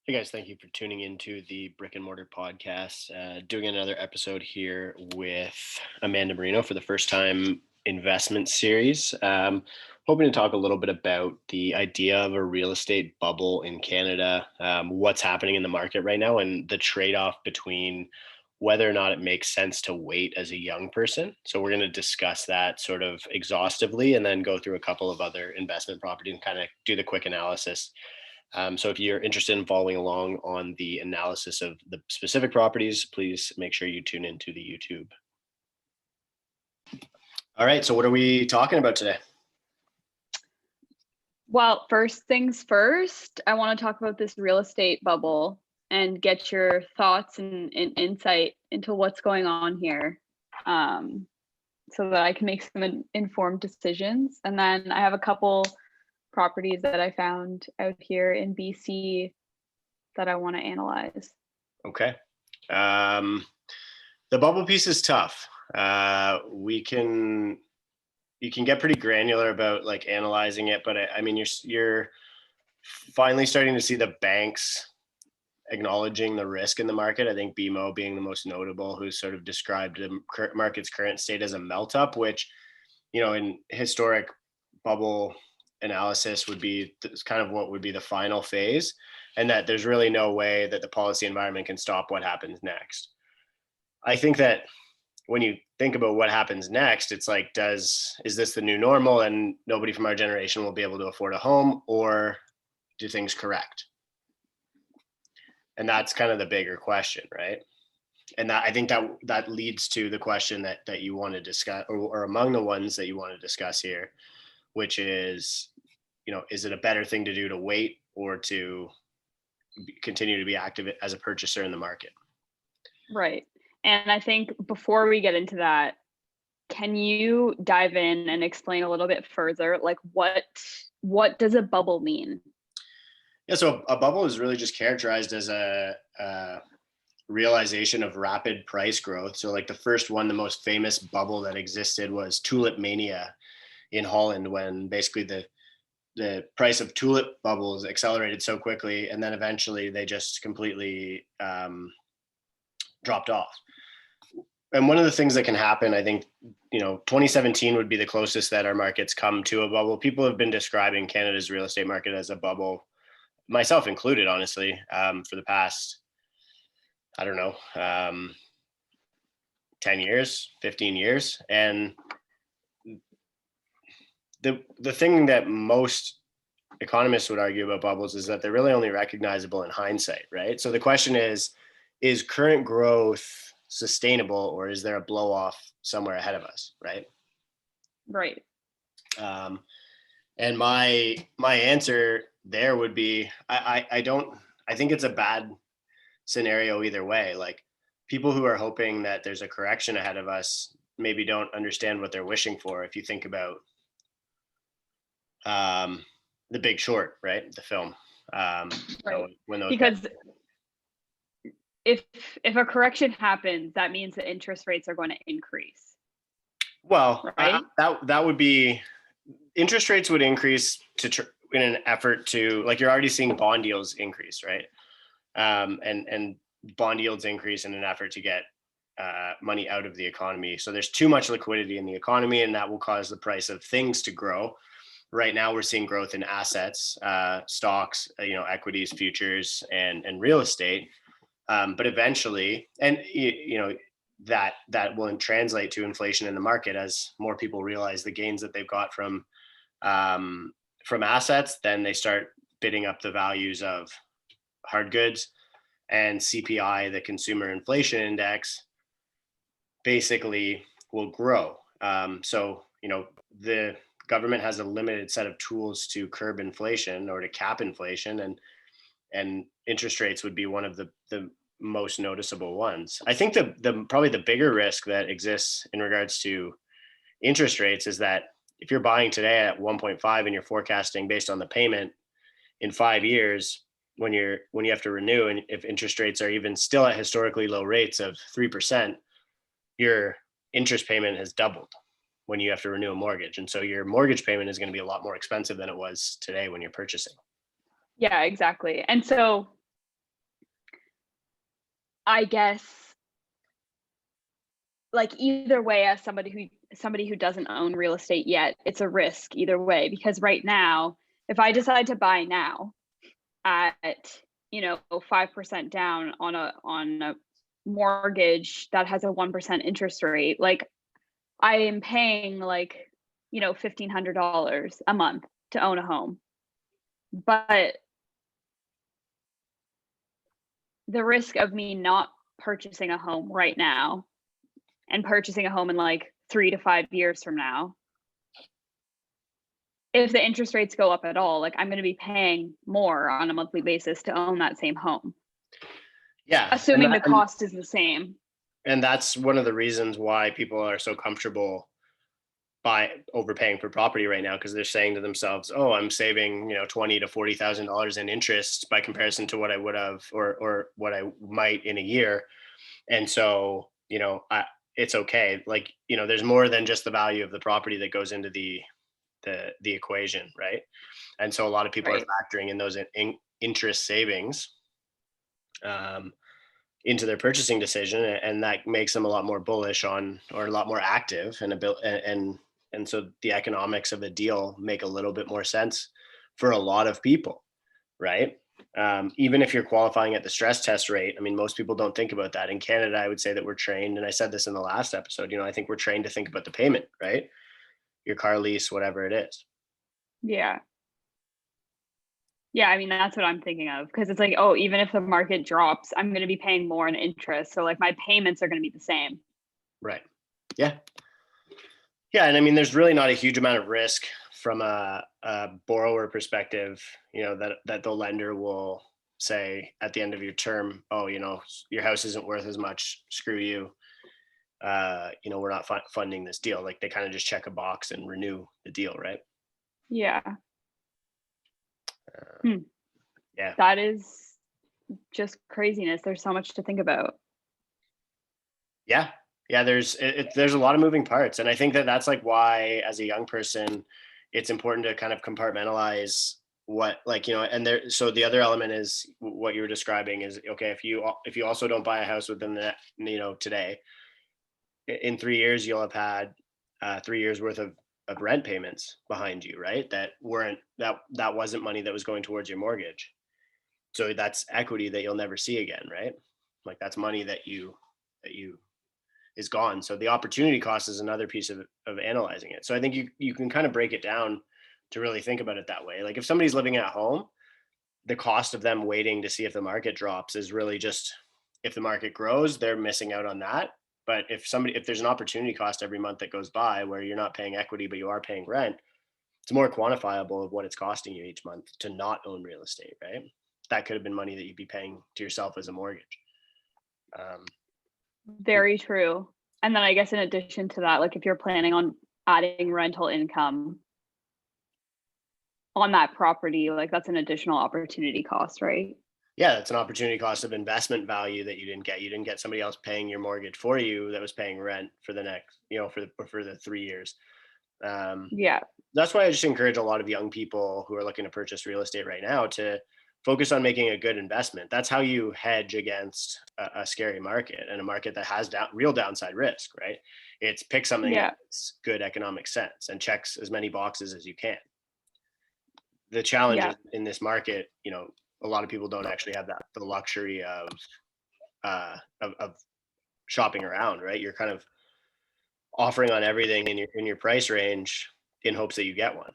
Hey guys, thank you for tuning into the Brick and Mortar podcast. Doing another episode here with Amanda Marino for the first time investment series. Hoping to talk a little bit about the idea of a real estate bubble in Canada, what's happening in the market right now, and the trade off between whether or not it makes sense to wait as a young person. So, we're going to discuss that sort of exhaustively and then go through a couple of other investment properties and kind of do the quick analysis. So if you're interested in following along on the analysis of the specific properties, please make sure you tune into the YouTube. All right, so what are we talking about today? Well, first things first, I want to talk about this real estate bubble and get your thoughts and insight into what's going on here, so that I can make some informed decisions. And then I have a couple properties that I found out here in BC that I want to analyze. Okay. The bubble piece is tough. You can get pretty granular about like analyzing it, but I mean, you're finally starting to see the banks acknowledging the risk in the market. I think BMO being the most notable, who's sort of described the market's current state as a melt up, which, in historic bubble analysis would be kind of what would be the final phase, and that there's really no way that the policy environment can stop what happens next. I think that when you think about what happens next, it's like, is this the new normal and nobody from our generation will be able to afford a home, or do things correct? And that's kind of the bigger question, right? And that, I think that leads to the question that you want to discuss, or among the ones that you want to discuss here, which is, is it a better thing to do to wait or to continue to be active as a purchaser in the market? Right. And I think before we get into that, can you dive in and explain a little bit further, like what does a bubble mean? Yeah, so a bubble is really just characterized as a realization of rapid price growth. So like the first one, the most famous bubble that existed was tulip mania in Holland, when basically the price of tulip bubbles accelerated so quickly, and then eventually they just completely dropped off. And one of the things that can happen, I think, 2017 would be the closest that our markets come to a bubble. People have been describing Canada's real estate market as a bubble, myself included, honestly, for the past, I don't know, 10 years, 15 years. And the thing that most economists would argue about bubbles is that they're really only recognizable in hindsight, right? So the question is current growth sustainable, or is there a blow off somewhere ahead of us, right? Right. And my answer there would be, I think it's a bad scenario either way. Like, people who are hoping that there's a correction ahead of us maybe don't understand what they're wishing for. If you think about The Big Short, right? The film. Right. Because if a correction happens, that means that interest rates are going to increase. Well, right? That would be, interest rates would increase in an effort to, like, you're already seeing bond yields increase, right? And bond yields increase in an effort to get money out of the economy. So there's too much liquidity in the economy, and that will cause the price of things to grow. Right now, we're seeing growth in assets, stocks, equities, futures, and real estate. But eventually, and that will translate to inflation in the market as more people realize the gains that they've got from assets. Then they start bidding up the values of hard goods, and CPI, the Consumer Inflation Index, basically will grow. So the government has a limited set of tools to curb inflation or to cap inflation, and interest rates would be one of the most noticeable ones. I think the probably the bigger risk that exists in regards to interest rates is that if you're buying today at 1.5 and you're forecasting based on the payment in 5 years, when you have to renew, and if interest rates are even still at historically low rates of 3%, your interest payment has doubled when you have to renew a mortgage. And so your mortgage payment is going to be a lot more expensive than it was today when you're purchasing. Yeah, exactly. And so I guess, like, either way, as somebody who doesn't own real estate yet, it's a risk either way, because right now, if I decide to buy now at, 5% down on a mortgage that has a 1% interest rate, like, I am paying, like, $1,500 a month to own a home. But the risk of me not purchasing a home right now and purchasing a home in, like, 3 to 5 years from now, if the interest rates go up at all, like, I'm gonna be paying more on a monthly basis to own that same home, Yeah, assuming the cost is the same. and that's one of the reasons why people are so comfortable by overpaying for property right now, because they're saying to themselves, "Oh, I'm saving, $20 to $40,000 in interest by comparison to what I would have, or what I might in a year." And so, it's okay. Like, there's more than just the value of the property that goes into the equation, right? And so a lot of people are Right. factoring in those interest savings into their purchasing decision, and that makes them a lot more bullish on, or a lot more active, and so the economics of the deal make a little bit more sense for a lot of people, right? Even if you're qualifying at the stress test rate, I mean, most people don't think about that. In Canada, I would say that we're trained, and I said this in the last episode, I think we're trained to think about the payment, right? Your car lease, whatever it is. Yeah. Yeah, I mean, that's what I'm thinking of, because it's like, oh, even if the market drops, I'm gonna be paying more in interest, so, like, my payments are gonna be the same. Right. Yeah. Yeah, and I mean, there's really not a huge amount of risk from a borrower perspective, that the lender will say at the end of your term, "Oh, your house isn't worth as much. Screw you. We're not funding this deal." Like, they kind of just check a box and renew the deal, right? Yeah. Uh, Hmm. yeah, That is just craziness. There's so much to think about. yeah, yeah. There's a lot of moving parts, and I think that that's like why, as a young person, it's important to kind of compartmentalize what, like, and there. So the other element is what you were describing is, okay, if you also don't buy a house within the, today, in 3 years you'll have had 3 years worth of rent payments behind you, right? That wasn't money that was going towards your mortgage. So that's equity that you'll never see again, right? Like, that's money that you is gone. So the opportunity cost is another piece of analyzing it. So I think you can kind of break it down to really think about it that way. Like, if somebody's living at home, the cost of them waiting to see if the market drops is really just, if the market grows, they're missing out on that. But if there's an opportunity cost every month that goes by where you're not paying equity but you are paying rent, it's more quantifiable of what it's costing you each month to not own real estate, right? That could have been money that you'd be paying to yourself as a mortgage. Um, Very true. And then I guess in addition to that, like, if you're planning on adding rental income on that property, like, that's an additional opportunity cost, right? yeah, that's an opportunity cost of investment value that you didn't get. You didn't get somebody else paying your mortgage for you that was paying rent for the next, for the 3 years. Um, Yeah. that's why I just encourage a lot of young people who are looking to purchase real estate right now to focus on making a good investment. That's how you hedge against a scary market, and a market that has real downside risk, right? It's pick something that Yeah. makes good economic sense and checks as many boxes as you can. The challenge Yeah. is, in this market, a lot of people don't actually have the luxury of shopping around, right? You're kind of offering on everything in your price range in hopes that you get one.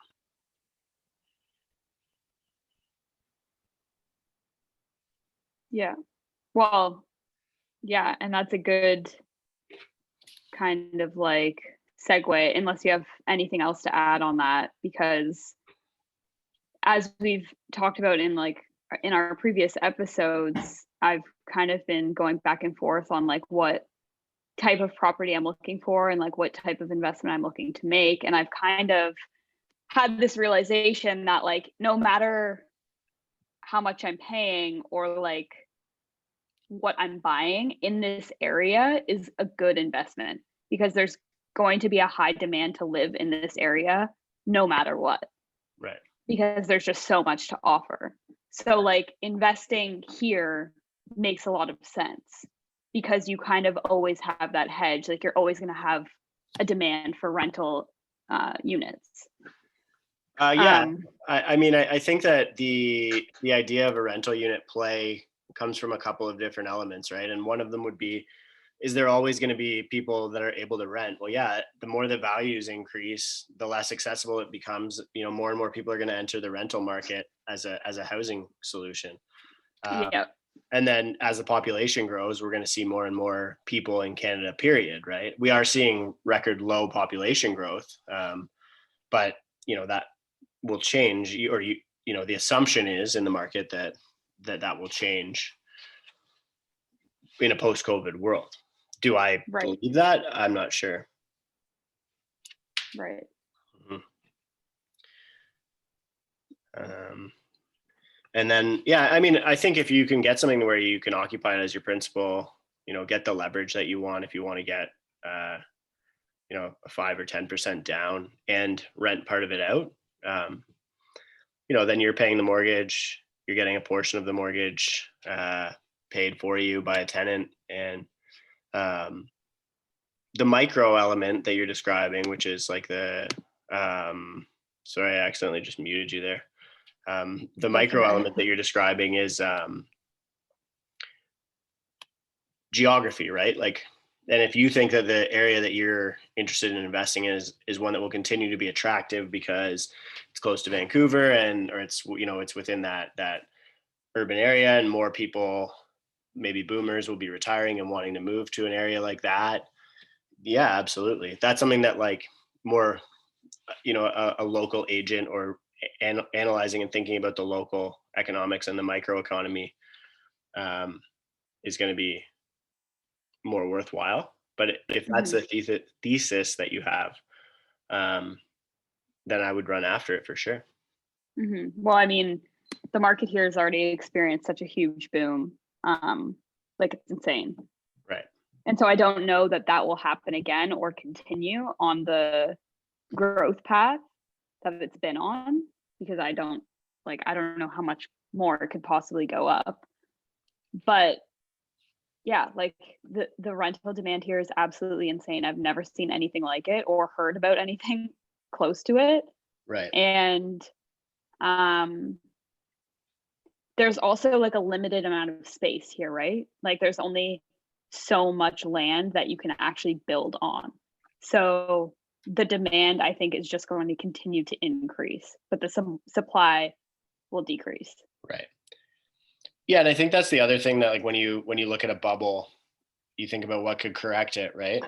Yeah. Well, yeah, and that's a good kind of, like, segue, unless you have anything else to add on that, because as we've talked about in, like, in our previous episodes, I've kind of been going back and forth on, like, what type of property I'm looking for and, like, what type of investment I'm looking to make, and I've kind of had this realization that, like, no matter how much I'm paying, or, like, what I'm buying in this area is a good investment, because there's going to be a high demand to live in this area no matter what, Right. because there's just so much to offer. So, like, investing here makes a lot of sense. because you kind of always have that hedge. Like you're always going to have a demand for rental units. Yeah, I mean, I think that the idea of a rental unit play comes from a couple of different elements, right? And one of them would be, is there always going to be people that are able to rent? Well, yeah, the more the values increase, the less accessible it becomes. More and more people are going to enter the rental market as a housing solution. Yeah. And then as the population grows, we're going to see more and more people in Canada, period, right? We are seeing record low population growth. But that will change, or the assumption is in the market that will change in a post-COVID world. Do I believe that? I'm not sure. Right. And then, yeah, I mean, I think if you can get something where you can occupy it as your principal, get the leverage that you want, if you want to get, a 5 or 10% down and rent part of it out, then you're paying the mortgage, you're getting a portion of the mortgage paid for you by a tenant. And the micro element that you're describing, which is like sorry, I accidentally just muted you there. The micro element that you're describing is geography, right? Like, and if you think that the area that you're interested in investing in is one that will continue to be attractive because it's close to Vancouver or it's within that urban area, and more people, maybe boomers, will be retiring and wanting to move to an area like that. Yeah, absolutely. That's something that like more, a local agent or analyzing and thinking about the local economics and the microeconomy is going to be more worthwhile. But if that's the thesis that you have, then I would run after it for sure. Well, I mean, the market here has already experienced such a huge boom. Like it's insane. Right. And so I don't know that will happen again or continue on the growth path that it's been on, because I don't know how much more it could possibly go up. But yeah, like the rental demand here is absolutely insane. I've never seen anything like it or heard about anything close to it. Right. And there's also like a limited amount of space here, right? Like there's only so much land that you can actually build on. So the demand, I think, is just going to continue to increase, but the supply will decrease. Right. Yeah, and I think that's the other thing that, like, when you look at a bubble, you think about what could correct it, right?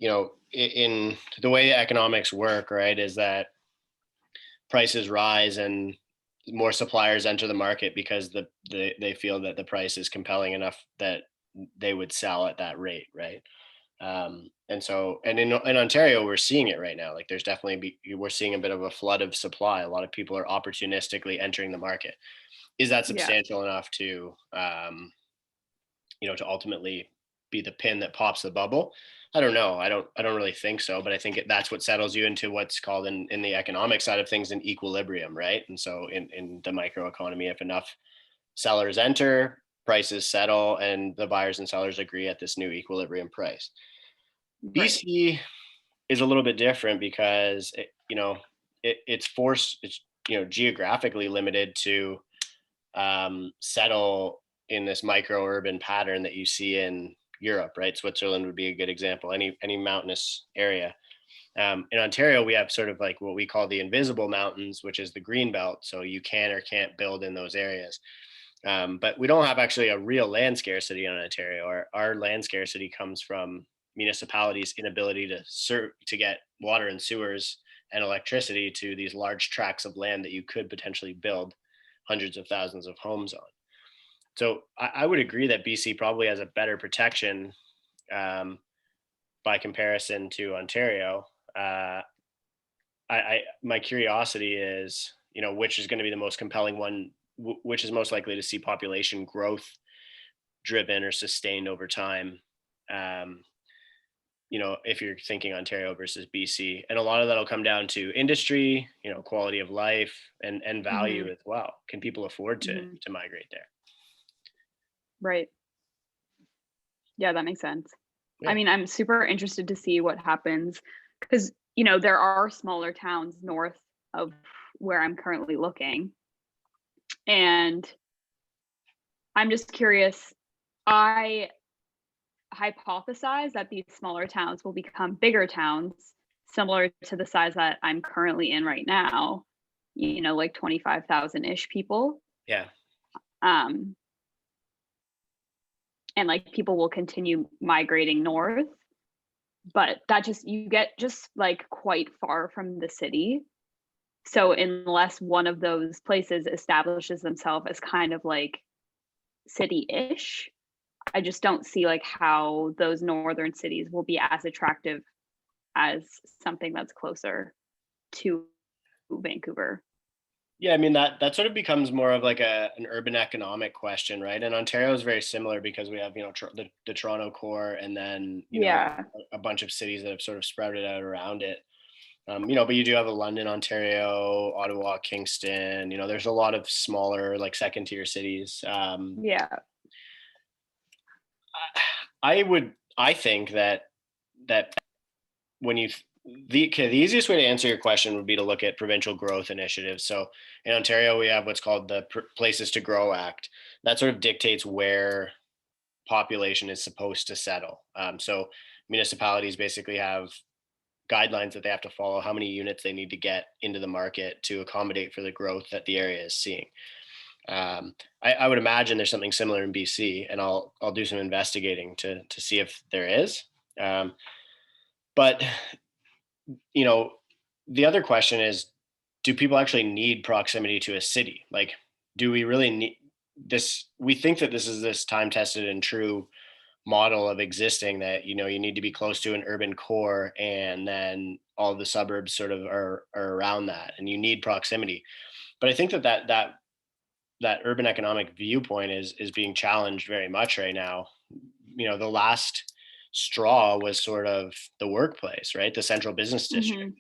In the way economics work, right, is that prices rise and more suppliers enter the market because they feel that the price is compelling enough that they would sell at that rate, right? And so, and in Ontario, we're seeing it right now. Like there's definitely, we're seeing a bit of a flood of supply. A lot of people are opportunistically entering the market. Is that substantial enough to, to ultimately be the pin that pops the bubble? I don't know. I don't really think so, but I think that's what settles you into what's called in the economic side of things, an equilibrium, right? And so in the microeconomy, if enough sellers enter, prices settle, and the buyers and sellers agree at this new equilibrium price. Right. BC is a little bit different because it's geographically limited to settle in this micro urban pattern that you see in Europe, right? Switzerland would be a good example. Any mountainous area. In Ontario, we have sort of like what we call the invisible mountains, which is the green belt. So you can or can't build in those areas. But we don't have actually a real land scarcity in Ontario. Our land scarcity comes from municipalities' inability to get water and sewers and electricity to these large tracts of land that you could potentially build hundreds of thousands of homes on. So I would agree that BC probably has a better protection by comparison to Ontario. My curiosity is, which is going to be the most compelling one, which is most likely to see population growth driven or sustained over time. If you're thinking Ontario versus BC, and a lot of that will come down to industry, quality of life and value as well. Can people afford to migrate there? Right. Yeah, that makes sense. Yeah. I mean, I'm super interested to see what happens because, there are smaller towns north of where I'm currently looking. And I'm just curious. I hypothesize that these smaller towns will become bigger towns, similar to the size that I'm currently in right now, like 25,000-ish people. Yeah. Um, and like people will continue migrating north, but you get just like quite far from the city. So unless one of those places establishes themselves as kind of like city-ish, I just don't see like how those northern cities will be as attractive as something that's closer to Vancouver. Yeah, I mean that sort of becomes more of like an urban economic question, right? And Ontario is very similar because we have the Toronto core, and then Yeah. a bunch of cities that have sort of sprouted out around it. But you do have a London, Ontario, Ottawa, Kingston. There's a lot of smaller like second tier cities. Yeah. I think that when the easiest way to answer your question would be to look at provincial growth initiatives. So in Ontario, we have what's called the Places to Grow Act. That sort of dictates where population is supposed to settle. So municipalities basically have guidelines that they have to follow, how many units they need to get into the market to accommodate for the growth that the area is seeing. I would imagine there's something similar in BC, and I'll do some investigating to see if there is. But the other question is, do people actually need proximity to a city? Like, do we really need this? We think that this is this time tested and true model of existing, that you need to be close to an urban core, and then all the suburbs sort of are around that, and you need proximity. But I think that urban economic viewpoint is being challenged very much right now. The last straw was sort of the workplace, right? The central business district. Mm-hmm.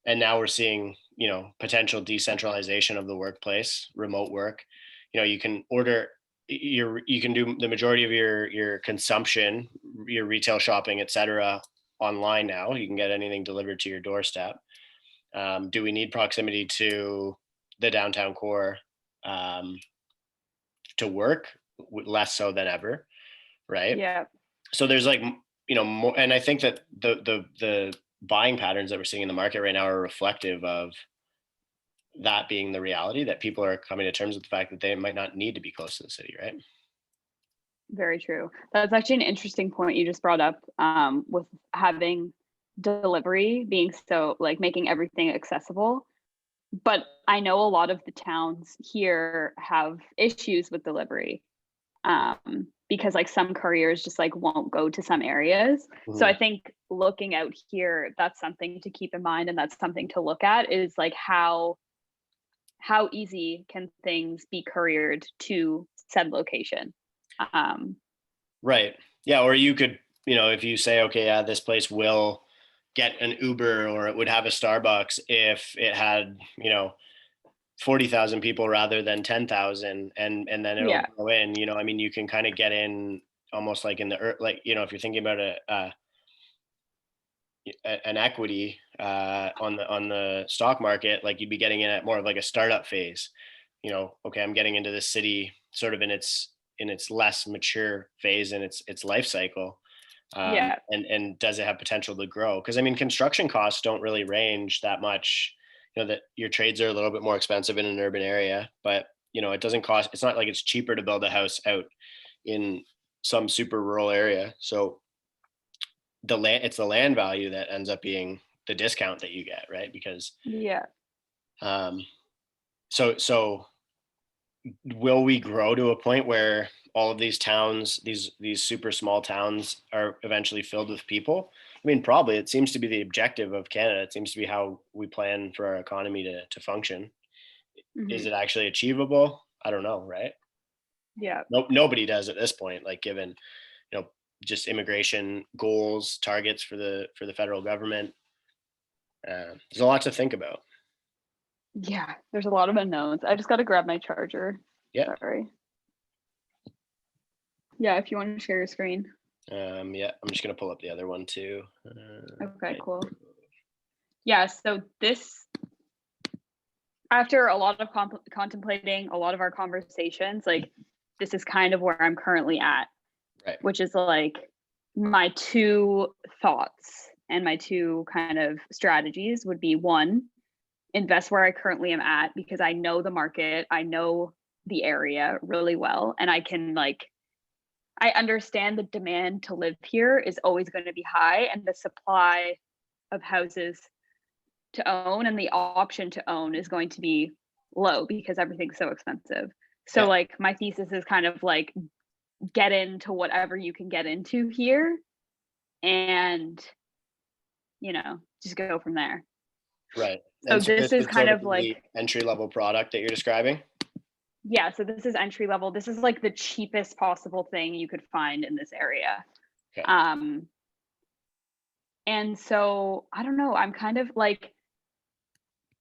And now we're seeing, potential decentralization of the workplace, remote work. You can order you can do the majority of your consumption, your retail shopping, etc., online now. You can get anything delivered to your doorstep. Do we need proximity to the downtown core to work? Less so than ever, right? Yeah. So there's like, more, and I think that the buying patterns that we're seeing in the market right now are reflective of that being the reality, that people are coming to terms with the fact that they might not need to be close to the city, right? Very true. That's actually an interesting point you just brought up, with having delivery being so like making everything accessible. But I know a lot of the towns here have issues with delivery, because like some couriers just like won't go to some areas. So I Mhm. think looking out here, that's something to keep in mind, and that's something to look at, is like how easy can things be couriered to said location. um Right. Yeah. Or you could, if you say, okay, yeah, this place will get an Uber, or it would have a Starbucks if it had, 40,000 people rather than 10,000, and then it'll yeah. go in. I mean, you can kind of get in almost like in the like, if you're thinking about an equity on the stock market, like you'd be getting in at more of like a startup phase. Okay, I'm getting into this city sort of in its less mature phase in its life cycle. Yeah. And does it have potential to grow? Because I mean, construction costs don't really range that much. That your trades are a little bit more expensive in an urban area, but it doesn't cost. It's not like it's cheaper to build a house out in some super rural area. So it's the land value that ends up being the discount that you get, right? Because Yeah. um, so will we grow to a point where all of these towns, these super small towns, are eventually filled with people? I mean, probably. It seems to be the objective of Canada. It seems to be how we plan for our economy to function. Is Hmm. it actually achievable? I don't know, right? Yeah. Nope, nobody does at this point. Like, given you know just immigration goals, targets for the federal government. There's a lot to think about. Yeah, there's a lot of unknowns. I just got to grab my charger. Yeah. Sorry. Yeah, if you want to share your screen. Yeah, I'm just gonna pull up the other one too. Okay, cool. Yeah, so this, after a lot of contemplating, a lot of our conversations, like this is kind of where I'm currently at, Right. which is like my two thoughts and my two kind of strategies would be: one, invest where I currently am at, because I know the market, I know the area really well, and I can like, I understand the demand to live here is always going to be high, and the supply of houses to own and the option to own is going to be low because everything's so expensive. So Yeah. like my thesis is kind of like, get into whatever you can get into here, and just go from there. Right. So And so this this is would kind sort of of be like, the entry level product that you're describing. yeah, so this is entry level. This is like the cheapest possible thing you could find in this area. Okay. And so I don't know, I'm kind of like,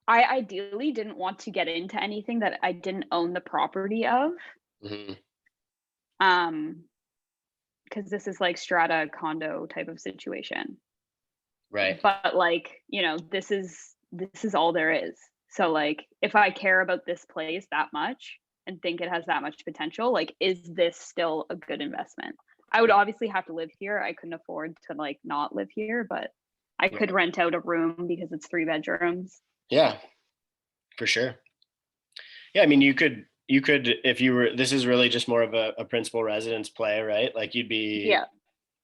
I ideally didn't want to get into anything that I didn't own the property of. Mm-hmm. Because this is like strata condo type of situation. Right. But like, this is all there is. So like, if I care about this place that much and think it has that much potential, like, is this still a good investment? I would obviously have to live here. I couldn't afford to like not live here, but I could rent out a room because it's 3 bedrooms. Yeah, for sure. Yeah, I mean, you could, if you were, this is really just more of a principal residence play, right? Like you'd be Yeah.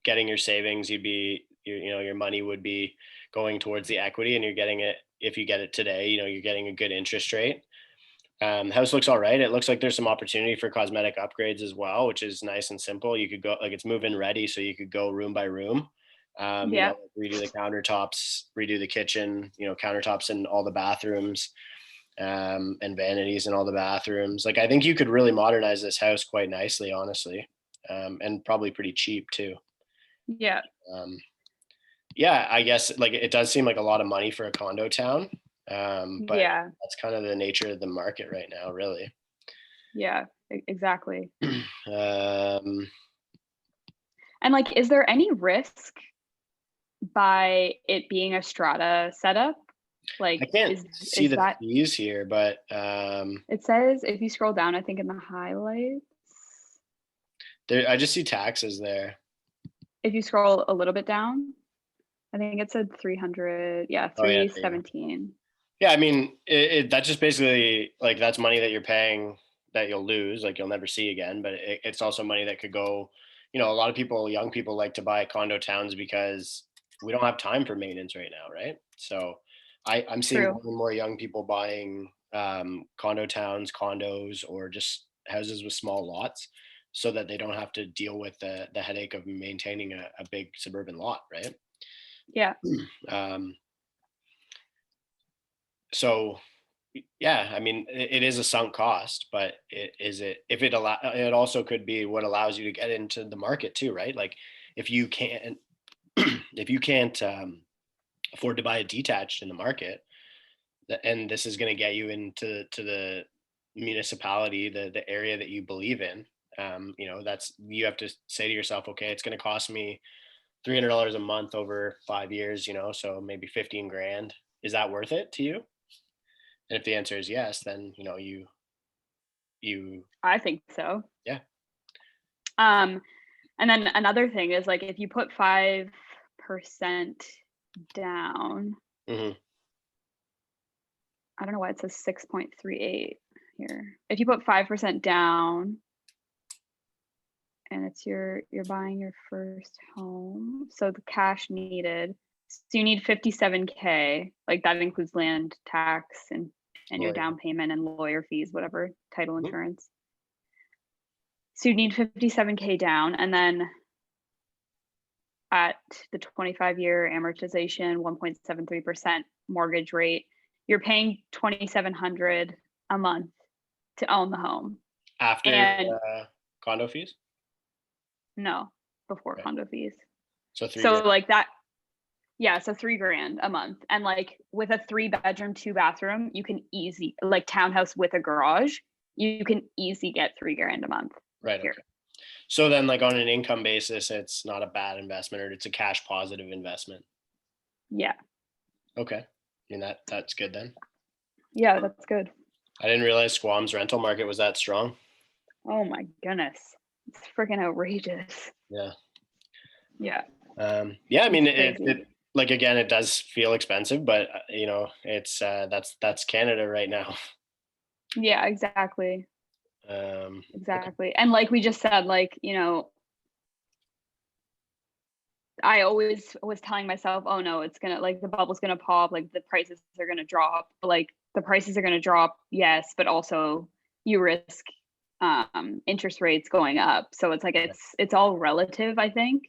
getting your savings, your money would be going towards the equity, and you're getting it, if you get it today, you're getting a good interest rate. House looks all right. It looks like there's some opportunity for cosmetic upgrades as well, which is nice and simple. You could go, like, it's move-in ready, so you could go room by room. Yeah. Redo the countertops, redo the kitchen, countertops in all the bathrooms, and vanities in all the bathrooms. Like, I think you could really modernize this house quite nicely, honestly, and probably pretty cheap too. Yeah. Yeah, I guess like it does seem like a lot of money for a condo town, but Yeah. that's kind of the nature of the market right now, really. Yeah. Exactly. Um, And like, is there any risk by it being a strata setup? Like, I can't see is the that, fees here, but it says, if you scroll down, I think in the highlights, I just see taxes there. if you scroll a little bit down, I think it said 300. Yeah, Oh yeah, there you go. 317. Yeah, I mean, that's just basically like that's money that you're paying that you'll lose, like you'll never see again. But it's also money that could go. A lot of people, young people, like to buy condo towns because we don't have time for maintenance right now, right? So I'm seeing more True. and more young people buying condo towns, condos, or just houses with small lots, so that they don't have to deal with the headache of maintaining a big suburban lot, right? Yeah. Um, so yeah, I mean, it is a sunk cost, but it also could be what allows you to get into the market too, right? Like if you can't if you can't afford to buy a detached in the market, and this is going to get you into the municipality, the area that you believe in. That's, you have to say to yourself, okay, it's going to cost me $300 a month over 5 years, so maybe 15 grand. Is that worth it to you? And if the answer is yes, then you I think so. yeah. And then another thing is like, if you put 5% down, Hmm. I don't know why it says 6.38 here. If you put 5% down, and it's you're buying your first home, so the cash needed, so you need 57K, like that includes land tax and your down payment and lawyer fees, whatever, title insurance. So you need 57K down, and then at the 25-year amortization, 1.73% mortgage rate, you're paying $2,700 a month to own the home. After And condo fees. no, before Okay. condo fees. So $3 So grand. like that, yeah, so $3,000 a month. And like with a 3-bedroom, 2-bathroom, you can easy, like townhouse with a garage, you can easy get $3,000 a month Right. here. Okay. So then like on an income basis, it's not a bad investment, or it's a cash positive investment. Yeah. Okay. I mean, that's good then. Yeah, that's good. I didn't realize Squam's rental market was that strong. Oh my goodness. It's freaking outrageous. Yeah. Yeah. Yeah, I mean, It's crazy. it like, again, it does feel expensive, but you know, it's that's Canada right now. Yeah, exactly. Okay. Exactly. And like we just said, like, I always was telling myself, oh no, it's gonna, like, the bubble's gonna pop, like the prices are gonna drop. Like the prices are gonna drop, yes, but also you risk interest rates going up. So it's like it's all relative, I think.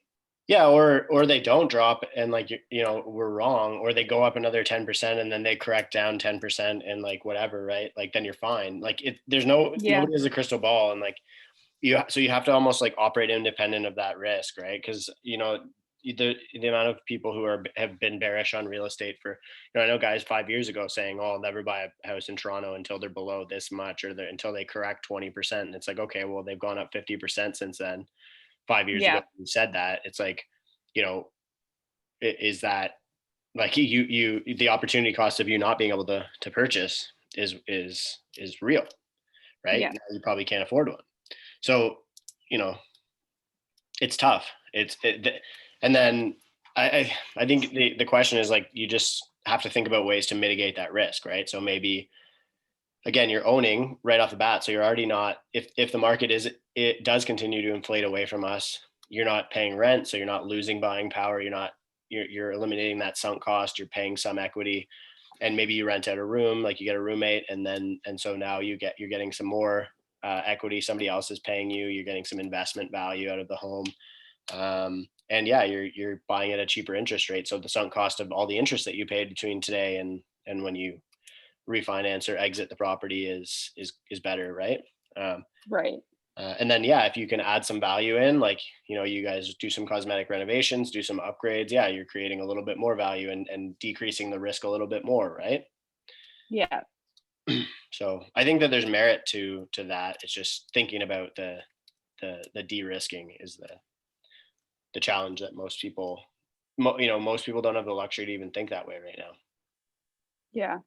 Yeah, or they don't drop and like you know we're wrong, or they go up another 10% and then they correct down 10% and like whatever, right? Like then you're fine. Like there's Yeah. nobody has a crystal ball, and like so you have to almost like operate independent of that risk, right? Because you know the amount of people who have been bearish on real estate for, you know, I know guys 5 years ago saying, oh, I'll never buy a house in Toronto until they're below this much, or until they correct 20%, and it's like, okay, well they've gone up 50% since then. 5 years ago Yeah. you said that. It's like, you know, is that like the opportunity cost of you not being able to purchase is real, right? Yeah. Now you probably can't afford one. So, you know, it's tough. And then I think the question is like, you just have to think about ways to mitigate that risk, right? So maybe again, you're owning right off the bat, so you're already not, if the market it does continue to inflate away from us, you're not paying rent, so you're not losing buying power. You're eliminating that sunk cost. You're paying some equity, and maybe you rent out a room, like you get a roommate, and so now you're getting some more equity. Somebody else is paying you. You're getting some investment value out of the home, and yeah, you're buying at a cheaper interest rate. So the sunk cost of all the interest that you paid between today and when you refinance or exit the property is better, right? Um, Right. and then yeah, if you can add some value in, like, you know, you guys do some cosmetic renovations, do some upgrades, yeah, you're creating a little bit more value and decreasing the risk a little bit more, right? Yeah. So I think that there's merit to that. It's just thinking about the de-risking is the challenge that most people, you know, most people don't have the luxury to even think that way right now. Yeah.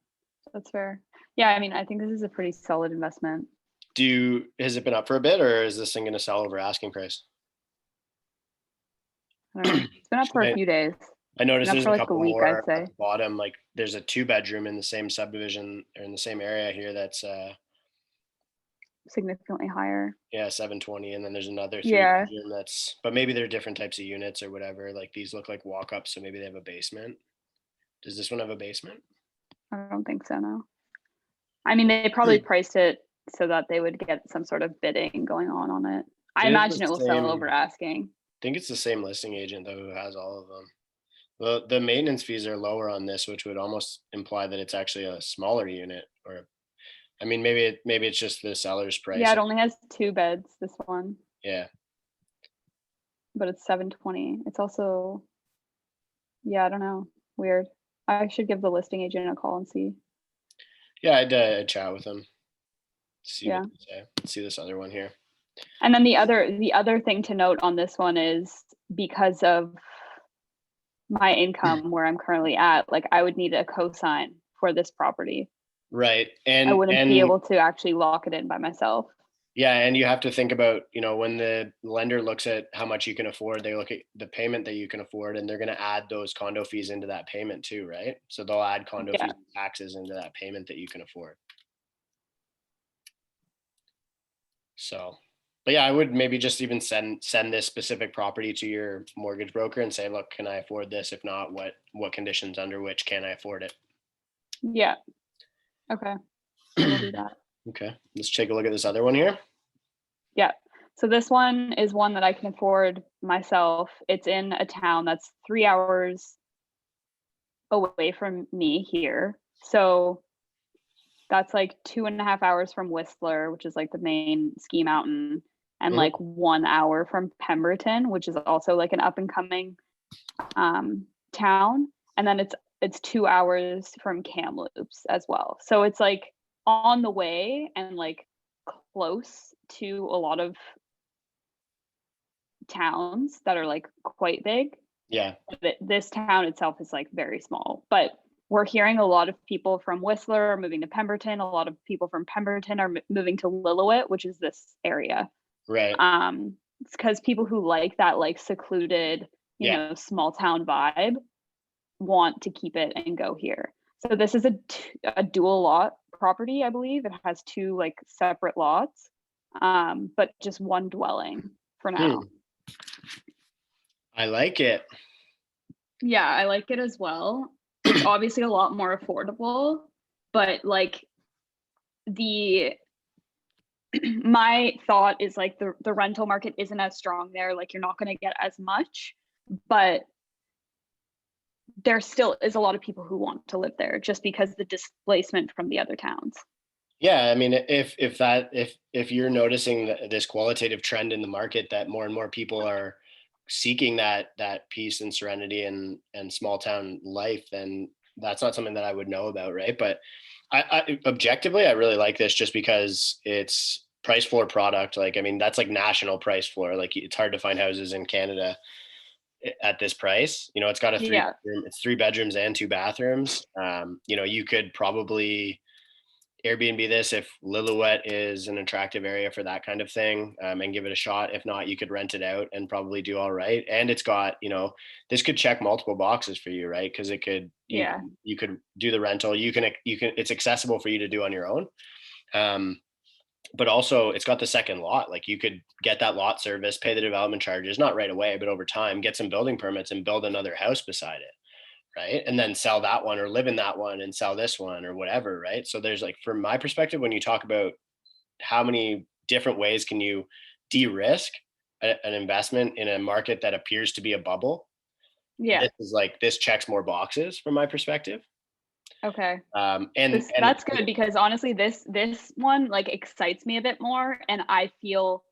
That's fair. Yeah, I mean, I think this is a pretty solid investment. Has it been up for a bit, or is this thing going to sell over asking price? I don't know. It's been up for a I, few days. I It's been noticed up there's for a like a couple week, I'd more at say. the bottom. Like there's a 2 bedroom in the same subdivision or in the same area here that's Significantly higher. yeah, 720, and then there's another three Yeah. bedroom that's, but maybe they're different types of units or whatever. Like these look like walk ups, so maybe they have a basement. Does this one have a basement? I don't think so, no. I mean, they probably priced it so that they would get some sort of bidding going on it. I imagine it will sell over asking. I think it's the same listing agent though who has all of them. The maintenance fees are lower on this, which would almost imply that it's actually a smaller unit, or I mean, maybe it's just the seller's Yeah, price. it only has 2 beds, this one, Yeah. but it's 720. It's also, yeah, I don't know. Weird. I should give the listing agent a call and see. Yeah, I'd chat with them, see what Yeah. they say. Let's see this other one here. And then the other thing to note on this one is because of my income where I'm currently at, like I would need a cosign for this property. Right. I wouldn't be able to actually lock it in by myself. Yeah, and you have to think about, you know, when the lender looks at how much you can afford, they look at the payment that you can afford, and they're going to add those condo fees into that payment too, right? So they'll add condo Yeah. fees and taxes into that payment that you can afford. So, but yeah, I would maybe just even send this specific property to your mortgage broker and say, look, can I afford this? If not, what conditions under which can I afford it? Yeah. Okay. I will do that. Okay, let's take a look at this other one here. Yeah. So this one is one that I can afford myself. It's in a town that's 3 hours away from me here. So that's like 2.5 hours from Whistler, which is like the main ski mountain, and Mhm. like 1 hour from Pemberton, which is also like an up and coming town. And then it's 2 hours from Kamloops as well. So it's like on the way and like close to a lot of towns that are like quite big. Yeah. This town itself is like very small, but we're hearing a lot of people from Whistler are moving to Pemberton. A lot of people from Pemberton are moving to Lillooet, which is this area. Right. It's because people who like that like secluded, Yeah. small town vibe want to keep it and go here. So this is a dual lot property, I believe. It has two like separate lots, but just one dwelling for now. I like it. Yeah, I like it as well. It's obviously a lot more affordable, but like my thought is like the rental market isn't as strong there. Like you're not going to get as much, but there still is a lot of people who want to live there just because the displacement from the other towns. Yeah, I mean, if you're noticing this qualitative trend in the market that more and more people are seeking that peace and serenity and small town life, then that's not something that I would know about, right? But I objectively, I really like this just because it's price floor product. Like, I mean, that's like national price floor. Like, it's hard to find houses in Canada at this price. It's got it's 3 bedrooms and 2 bathrooms. You could probably Airbnb this if Lillooet is an attractive area for that kind of thing, and give it a shot. If not, you could rent it out and probably do all right. And it's got, this could check multiple boxes for you, right? Because you could do the rental. You can, it's accessible for you to do on your own. But also it's got the second lot. Like you could get that lot service, pay the development charges, not right away, but over time, get some building permits and build another house beside it. Right. And then sell that one or live in that one and sell this one or whatever. Right. So there's like, from my perspective, when you talk about how many different ways can you de-risk an investment in a market that appears to be a bubble. Yeah. This checks more boxes from my perspective. Okay. And that's good because honestly, this one like excites me a bit more and I feel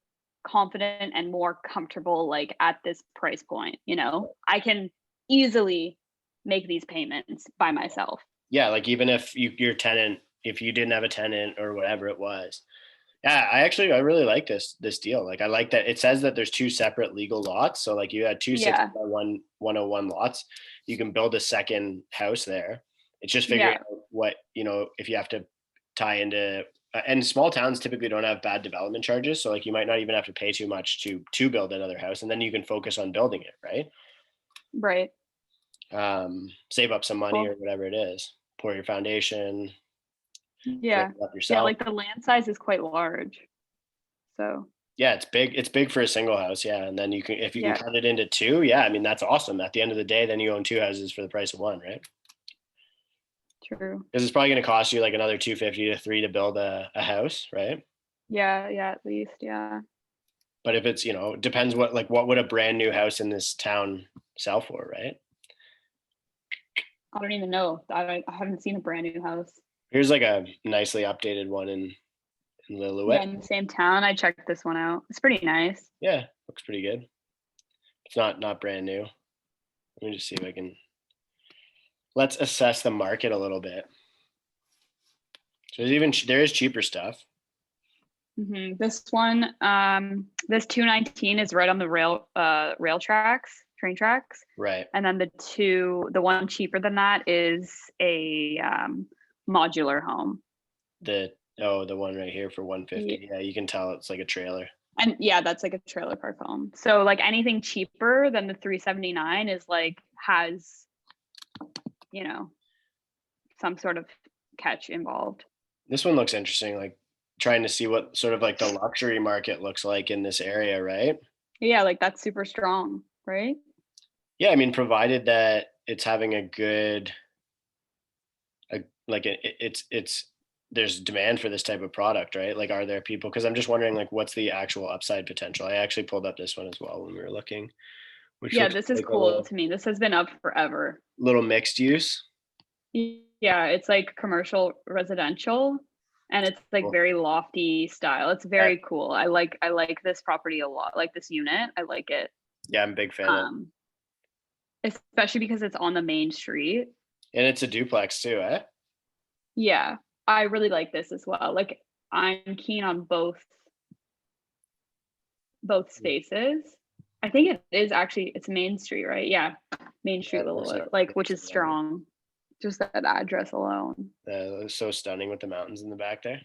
confident and more comfortable like at this price point, I can easily make these payments by myself. Yeah, like even if if you didn't have a tenant or whatever it was. Yeah, I really like this deal. Like I like that it says that there's 2 separate legal lots. So like you had 2 60 by 101 lots. You can build a second house there. It's just figuring out what, if you have to tie into and small towns typically don't have bad development charges. So like you might not even have to pay too much to build another house and then you can focus on building it, right? Right. Save up some money or whatever it is, pour your foundation. Yeah. Like the land size is quite large. So yeah, it's big for a single house. Yeah. And then if you can cut it into 2, I mean, that's awesome. At the end of the day, then you own 2 houses for the price of 1, right? True. Because it's probably going to cost you like another 250 to 3 to build a house, right? Yeah, at least, yeah. But if it's, depends what would a brand new house in this town sell for, right? I don't even know. I haven't seen a brand new house. Here's like a nicely updated one in Lillooet. Yeah, in the same town. I checked this one out. It's pretty nice. Yeah, looks pretty good. It's not brand new. Let me just see if I can. Let's assess the market a little bit. So there is cheaper stuff. Mm-hmm. This one, this 219 is right on the train tracks. Right. And then the one cheaper than that is a modular home. The one right here for 150. Yeah, you can tell it's like a trailer. And yeah, that's like a trailer park home. So like anything cheaper than the 379 is like has, some sort of catch involved. This one looks interesting, like trying to see what sort of like the luxury market looks like in this area, right? Yeah, like that's super strong, right? Yeah, I mean, provided that it's having a good, there's demand for this type of product, right? Like, are there people? Because I'm just wondering, like, what's the actual upside potential? I actually pulled up this one as well when we were looking. This is cool to me. This has been up forever. Little mixed use. Yeah, it's like commercial residential, and it's like very lofty style. It's very cool. I like this property a lot. Like this unit, I like it. Yeah, I'm a big fan. Especially because it's on the main street. And it's a duplex too, eh? Yeah, I really like this as well. Like I'm keen on both spaces. I think it is actually, it's Main Street, right? Yeah. Main Yeah, Street, it looks Lillooet, like which is strong. Just that address alone. it looks so stunning with the mountains in the back there.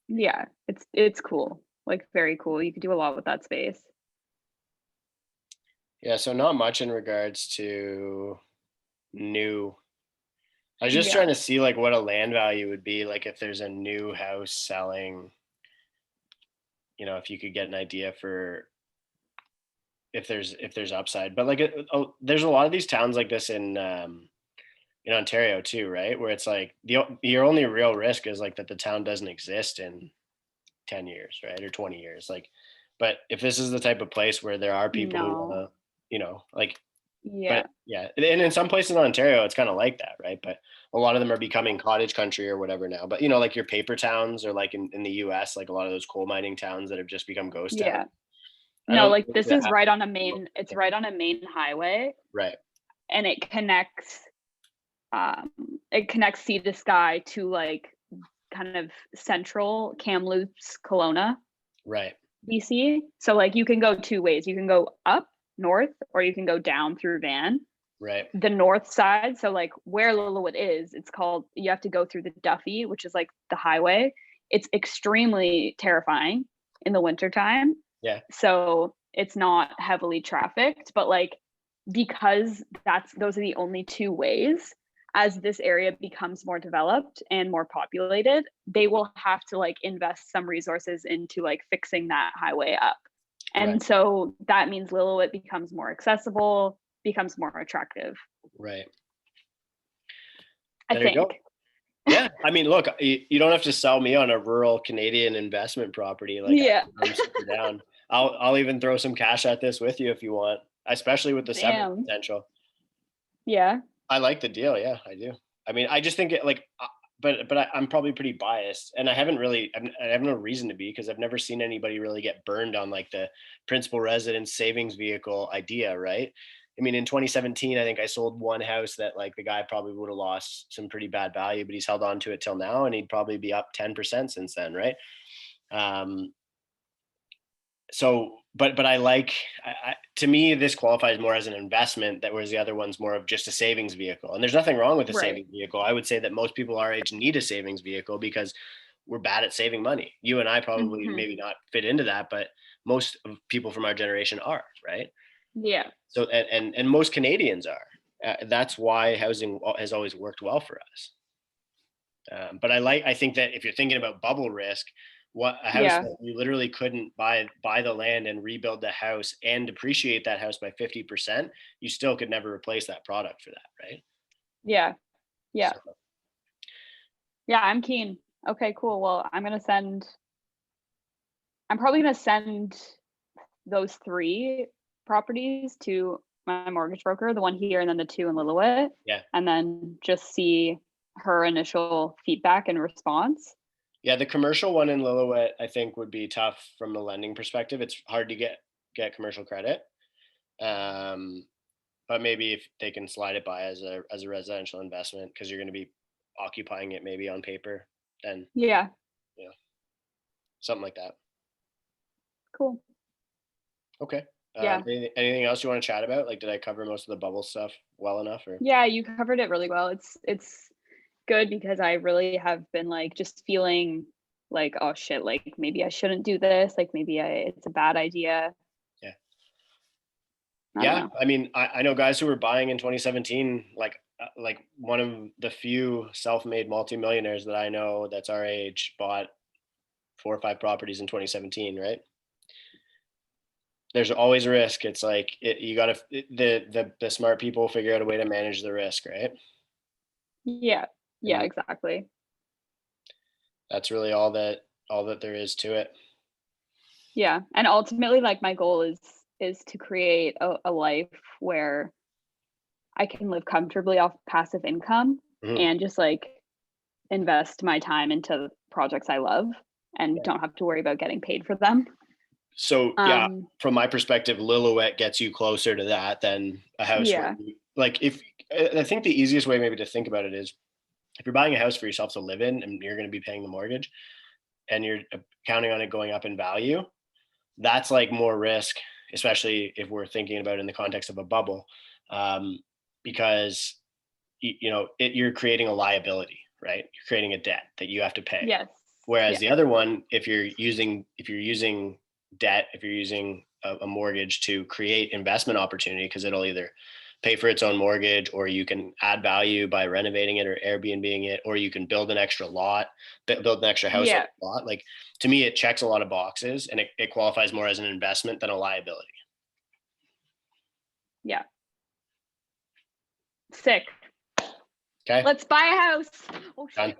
Yeah, it's cool. Like very cool. You could do a lot with that space. Yeah, so not much in regards to new. I was just Yeah. trying to see like what a land value would be like if there's a new house selling, if you could get an idea for if there's upside. But like there's a lot of these towns like this in Ontario too, right? Where it's like your only real risk is like that the town doesn't exist in 10 years, right? Or 20 years. Like, but if this is the type of place where there are people who want No. to, like, Yeah. but yeah, and in some places in Ontario, it's kind of like that, right? But a lot of them are becoming cottage country or whatever now. But like your paper towns or like in the US, like a lot of those coal mining towns that have just become ghost towns. Yeah. I No, don't like think this that is right on a main, it's right on a main highway, right. and it connects Sea to Sky to like kind of central Kamloops, Kelowna, Right. BC. So like you can go two ways. You can go up north or you can go down through Van. Right. The north side, so like where Lillooet is, it's called, you have to go through the Duffy, which is like the highway. It's extremely terrifying in the wintertime. Yeah. So it's not heavily trafficked, but like because those are the only two ways, as this area becomes more developed and more populated, they will have to like invest some resources into like fixing that highway up. And Right. so that means Lillooet becomes more accessible, becomes more attractive. Right. I There you go. think. Yeah, I mean, look, you don't have to sell me on a rural Canadian investment property. Like, Yeah. I'm super down. I'll even throw some cash at this with you if you want, especially with the 7 Damn. potential. Yeah. I like the deal. Yeah, I do. I mean, I just think it like, but I'm probably pretty biased, and I have no reason to be because I've never seen anybody really get burned on like the principal residence savings vehicle idea, right? I mean, in 2017, I think I sold one house that like the guy probably would have lost some pretty bad value, but he's held on to it till now, and he'd probably be up 10% since then, right? Um, so, but I like, to me, this qualifies more as an investment, that whereas the other one's more of just a savings vehicle. And there's nothing wrong with a Right. savings vehicle. I would say that most people our age need a savings vehicle because we're bad at saving money. You and I probably Mm-hmm. maybe not fit into that, but most of people from our generation are, right? Yeah. So, and most Canadians are. That's why housing has always worked well for us. But I think that if you're thinking about bubble risk, what a house Yeah. that you literally couldn't buy the land and rebuild the house and depreciate that house by 50%, you still could never replace that product for that, right? Yeah. Yeah. So, Yeah. I'm keen. Okay, cool. Well, I'm probably going to send those 3 properties to my mortgage broker, the one here and then the 2 in Lillooet. yeah. And then just see her initial feedback and response. Yeah, the commercial one in Lillooet, I think, would be tough from a lending perspective. It's hard to get commercial credit. But maybe if they can slide it by as a residential investment, because you're going to be occupying it maybe on paper, then Yeah. something like that. Cool. Okay. Yeah. Anything else you want to chat about? Like, did I cover most of the bubble stuff well enough? Or Yeah, you covered it really well. It's good because I really have been like just feeling like, oh shit, like maybe I shouldn't do this, like maybe it's a bad idea. yeah, I don't yeah. know. I mean, I know guys who were buying in 2017, like one of the few self-made multimillionaires that I know that's our age bought 4 or 5 properties in 2017, right? There's always a risk. It's like you got to the smart people figure out a way to manage the risk, right? Yeah. Yeah, And exactly. that's really all that there is to it. Yeah. And ultimately like my goal is to create a life where I can live comfortably off passive income Mhm. and just like invest my time into projects I love and don't have to worry about getting paid for them. So yeah, Um from my perspective, Lillooet gets you closer to that than a house where yeah. like if I think the easiest way maybe to think about it is if you're buying a house for yourself to live in and you're going to be paying the mortgage and you're counting on it going up in value, that's like more risk especially if we're thinking about it in the context of a bubble, because you're creating a liability, right? You're creating a debt that you have to pay. Yes. Whereas Yeah. the other one, if you're using debt, if you're using a mortgage to create investment opportunity, because it'll either pay for its own mortgage, or you can add value by renovating it or Airbnb-ing it, or you can build an extra lot, build an extra house on Yeah. a lot. Like, to me, it checks a lot of boxes, and it qualifies more as an investment than a liability. Yeah. Sick. Okay. Let's buy a house. Oh Done. shit.